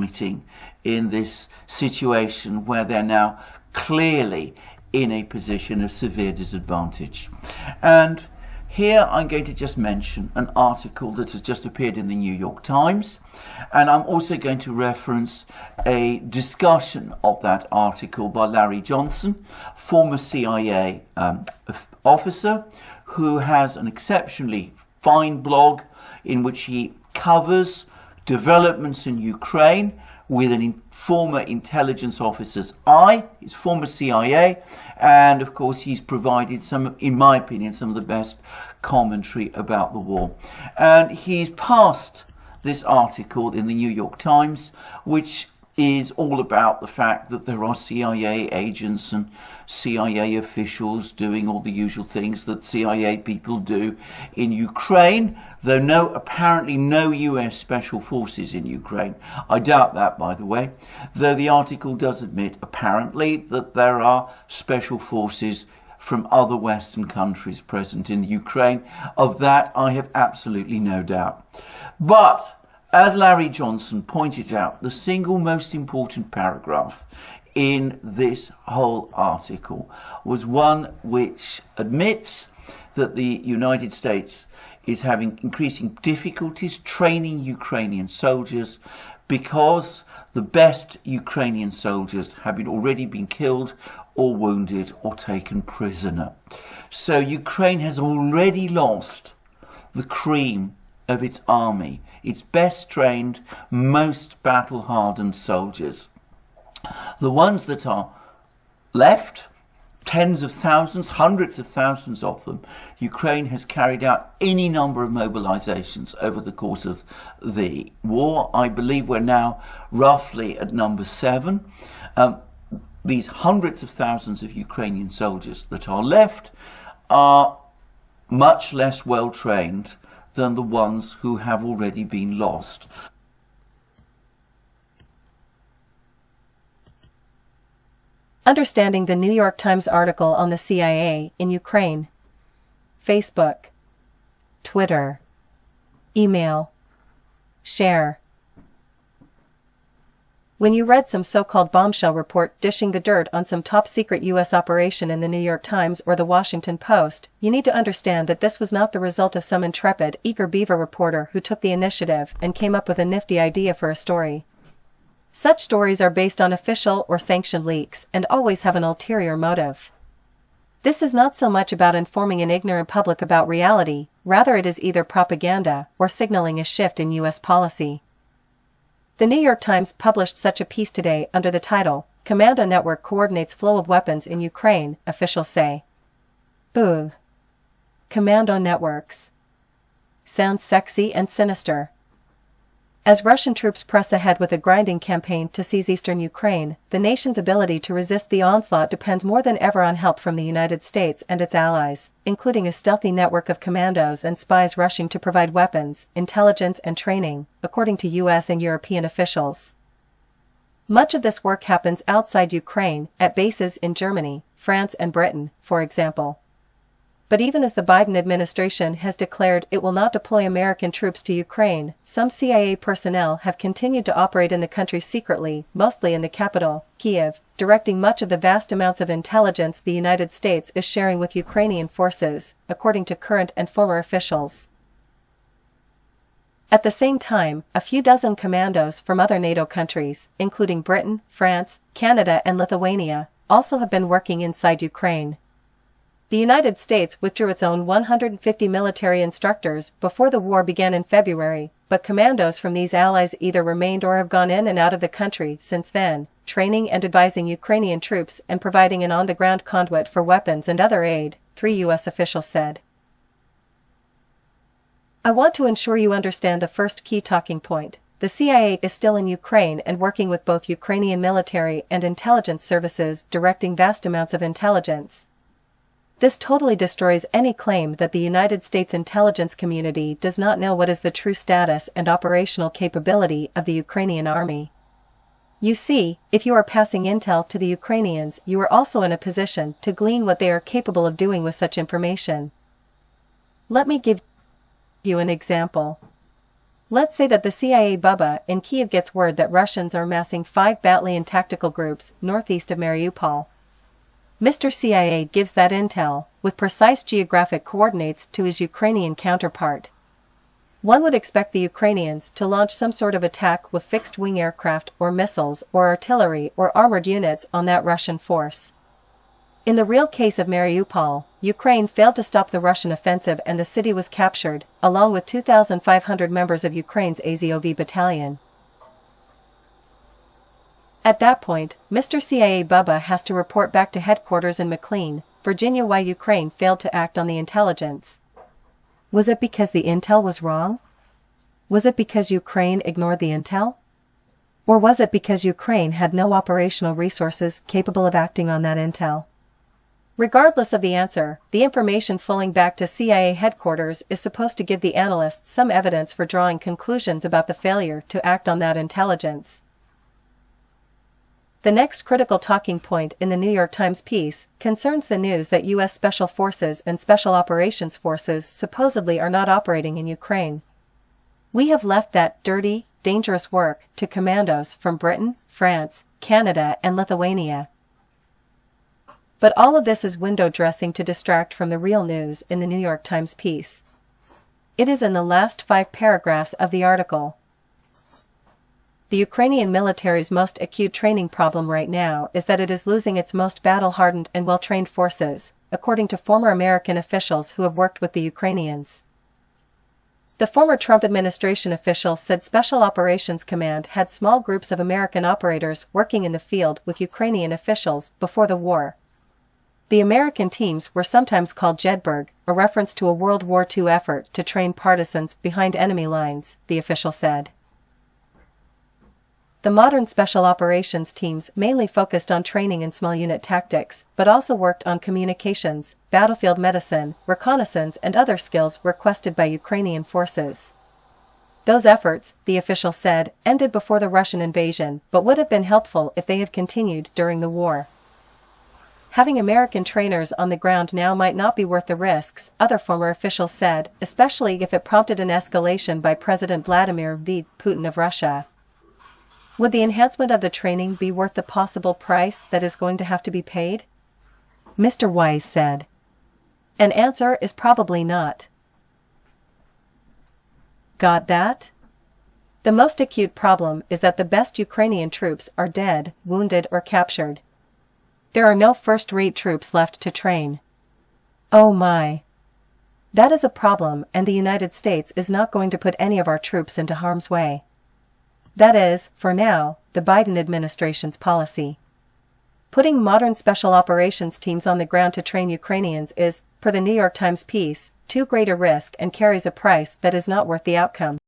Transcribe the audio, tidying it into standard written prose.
fighting in this situation where they're now clearly in a position of severe disadvantage. And here I'm going to just mention an article that has just appeared in the New York Times, and I'm also going to reference a discussion of that article by Larry Johnson, former CIA officer, who has an exceptionally fine blog in which he covers developments in Ukraine with a former intelligence officer's eye. He's former CIA, and of course he's provided some, in my opinion, some of the best commentary about the war. And he's passed this article in the New York Times, which is all about the fact that there are CIA agents and CIA officials doing all the usual things that CIA people do in Ukraine, though apparently no US special forces in Ukraine. I doubt that, by the way, though the article does admit apparently that there are special forces from other Western countries present in Ukraine. Of that I have absolutely no doubt. But as Larry Johnson pointed out, the single most important paragraph in this whole article was one which admits that the United States is having increasing difficulties training Ukrainian soldiers because the best Ukrainian soldiers have already been killed or wounded or taken prisoner. So Ukraine has already lost the cream of its army, its best trained, most battle-hardened soldiers. The ones that are left, tens of thousands, hundreds of thousands of them, Ukraine has carried out any number of mobilizations over the course of the war. I believe we're now roughly at number 7. These hundreds of thousands of Ukrainian soldiers that are left are much less well trained than the ones who have already been lost. Understanding the New York Times article on the CIA in Ukraine. Facebook, Twitter, email, share. When you read some so-called bombshell report dishing the dirt on some top-secret U.S. operation in the New York Times or the Washington Post, you need to understand that this was not the result of some intrepid, eager beaver reporter who took the initiative and came up with a nifty idea for a story. Such stories are based on official or sanctioned leaks and always have an ulterior motive. This is not so much about informing an ignorant public about reality, rather it is either propaganda or signaling a shift in U.S. policy. The New York Times published such a piece today under the title, "Commando Network Coordinates Flow of Weapons in Ukraine," officials say. Ooh. Commando networks. Sounds sexy and sinister. As Russian troops press ahead with a grinding campaign to seize eastern Ukraine, the nation's ability to resist the onslaught depends more than ever on help from the United States and its allies, including a stealthy network of commandos and spies rushing to provide weapons, intelligence and training, according to U.S. and European officials. Much of this work happens outside Ukraine, at bases in Germany, France and Britain, for example. But even as the Biden administration has declared it will not deploy American troops to Ukraine, some CIA personnel have continued to operate in the country secretly, mostly in the capital, Kiev, directing much of the vast amounts of intelligence the United States is sharing with Ukrainian forces, according to current and former officials. At the same time, a few dozen commandos from other NATO countries, including Britain, France, Canada and Lithuania, also have been working inside Ukraine. The United States withdrew its own 150 military instructors before the war began in February, but commandos from these allies either remained or have gone in and out of the country since then, training and advising Ukrainian troops and providing an on-the-ground conduit for weapons and other aid, 3 U.S. officials said. I want to ensure you understand the first key talking point. The CIA is still in Ukraine and working with both Ukrainian military and intelligence services, directing vast amounts of intelligence. This totally destroys any claim that the United States intelligence community does not know what is the true status and operational capability of the Ukrainian army. You see, if you are passing intel to the Ukrainians, you are also in a position to glean what they are capable of doing with such information. Let me give you an example. Let's say that the CIA Bubba in Kiev gets word that Russians are massing 5 battalion tactical groups northeast of Mariupol. Mr. CIA gives that intel, with precise geographic coordinates, to his Ukrainian counterpart. One would expect the Ukrainians to launch some sort of attack with fixed-wing aircraft or missiles or artillery or armored units on that Russian force. In the real case of Mariupol, Ukraine failed to stop the Russian offensive and the city was captured, along with 2,500 members of Ukraine's Azov battalion. At that point, Mr. CIA Bubba has to report back to headquarters in McLean, Virginia, why Ukraine failed to act on the intelligence. Was it because the intel was wrong? Was it because Ukraine ignored the intel? Or was it because Ukraine had no operational resources capable of acting on that intel? Regardless of the answer, the information flowing back to CIA headquarters is supposed to give the analysts some evidence for drawing conclusions about the failure to act on that intelligence. The next critical talking point in the New York Times piece concerns the news that U.S. Special Forces and Special Operations Forces supposedly are not operating in Ukraine. We have left that dirty, dangerous work to commandos from Britain, France, Canada, and Lithuania. But all of this is window dressing to distract from the real news in the New York Times piece. It is in the last 5 paragraphs of the article. The Ukrainian military's most acute training problem right now is that it is losing its most battle-hardened and well-trained forces, according to former American officials who have worked with the Ukrainians. The former Trump administration official said Special Operations Command had small groups of American operators working in the field with Ukrainian officials before the war. The American teams were sometimes called Jedburgh, a reference to a World War II effort to train partisans behind enemy lines, the official said. The modern special operations teams mainly focused on training and small unit tactics, but also worked on communications, battlefield medicine, reconnaissance, and other skills requested by Ukrainian forces. Those efforts, the official said, ended before the Russian invasion, but would have been helpful if they had continued during the war. Having American trainers on the ground now might not be worth the risks, other former officials said, especially if it prompted an escalation by President Vladimir Putin of Russia. Would the enhancement of the training be worth the possible price that is going to have to be paid? Mr. Wise said. An answer is probably not. Got that? The most acute problem is that the best Ukrainian troops are dead, wounded, or captured. There are no first-rate troops left to train. Oh my. That is a problem, and the United States is not going to put any of our troops into harm's way. That is, for now, the Biden administration's policy. Putting modern special operations teams on the ground to train Ukrainians is, per the New York Times piece, too great a risk and carries a price that is not worth the outcome.